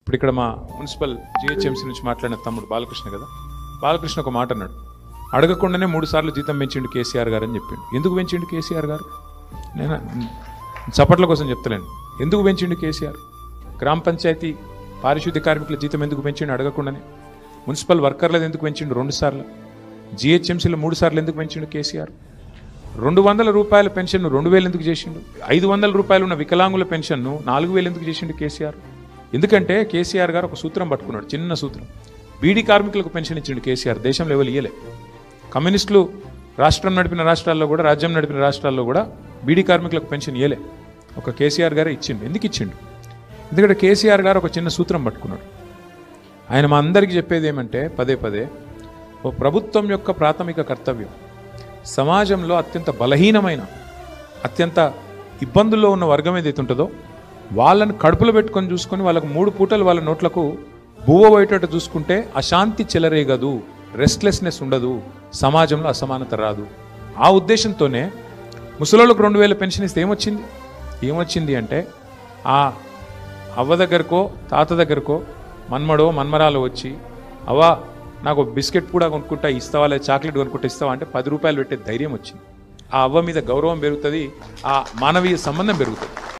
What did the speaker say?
ఇప్పుడు ఇక్కడ మా మున్సిపల్ జిహెచ్ఎంసీ నుంచి మాట్లాడిన తమ్ముడు బాలకృష్ణ కదా, బాలకృష్ణ ఒక మాట అన్నాడు, అడగకుండానే 3 సార్లు జీతం పెంచిండు కేసీఆర్ గారు అని చెప్పిండు. ఎందుకు పెంచిండు కేసీఆర్ గారు? నేను చప్పట్ల కోసం చెప్తలేను. ఎందుకు పెంచిండు కేసీఆర్? గ్రామ పంచాయతీ పారిశుద్ధ్య కార్మికుల జీతం ఎందుకు పెంచిండు అడగకుండానే? మున్సిపల్ వర్కర్లది ఎందుకు పెంచిండు 2 సార్లు? జిహెచ్ఎంసీలో 3 సార్లు ఎందుకు పెంచిండు కేసీఆర్? 200 రూపాయల పెన్షన్ను 2000 ఎందుకు చేసిండు? 500 రూపాయలు ఉన్న వికలాంగుల పెన్షన్ను 4000 ఎందుకు చేసిండు కేసీఆర్? ఎందుకంటే కేసీఆర్ గారు ఒక సూత్రం పట్టుకున్నాడు, చిన్న సూత్రం. బీడీ కార్మికులకు పెన్షన్ ఇచ్చిండు కేసీఆర్, దేశంలో ఎవరు ఇయ్యలే. కమ్యూనిస్టులు రాష్ట్రం నడిపిన రాష్ట్రాల్లో కూడా, రాజ్యం నడిపిన రాష్ట్రాల్లో కూడా బీడీ కార్మికులకు పెన్షన్ ఇయ్యలే, ఒక కేసీఆర్ గారే ఇచ్చిండు. ఎందుకు ఇచ్చిండు? ఎందుకంటే కేసీఆర్ గారు ఒక చిన్న సూత్రం పట్టుకున్నాడు. ఆయన మా అందరికీ చెప్పేది ఏమంటే పదే పదే, ఓ ప్రభుత్వం యొక్క ప్రాథమిక కర్తవ్యం సమాజంలో అత్యంత బలహీనమైన, అత్యంత ఇబ్బందుల్లో ఉన్న వర్గం ఏదైతే ఉంటుందో వాళ్ళని కడుపులో పెట్టుకొని చూసుకొని వాళ్ళకు 3 పూటలు వాళ్ళ నోట్లకు బువ్వ పోయేటట్టు చూసుకుంటే అశాంతి చెలరేగదు, రెస్ట్లెస్నెస్ ఉండదు, సమాజంలో అసమానత రాదు. ఆ ఉద్దేశంతోనే ముసలోళ్ళకు 2000 పెన్షన్ ఇస్తే ఏమొచ్చింది అంటే, ఆ అవ్వ దగ్గరకో తాత దగ్గరకో మన్మడో మన్మరాలో వచ్చి, అవ్వ నాకు బిస్కెట్ కూడా కొనుక్కుంటా ఇస్తావా, లేదా చాక్లెట్ కొనుక్కుంటా ఇస్తావా అంటే 10 రూపాయలు పెట్టే ధైర్యం వచ్చింది. ఆ అవ్వ మీద గౌరవం పెరుగుతుంది, ఆ మానవీయ సంబంధం పెరుగుతుంది.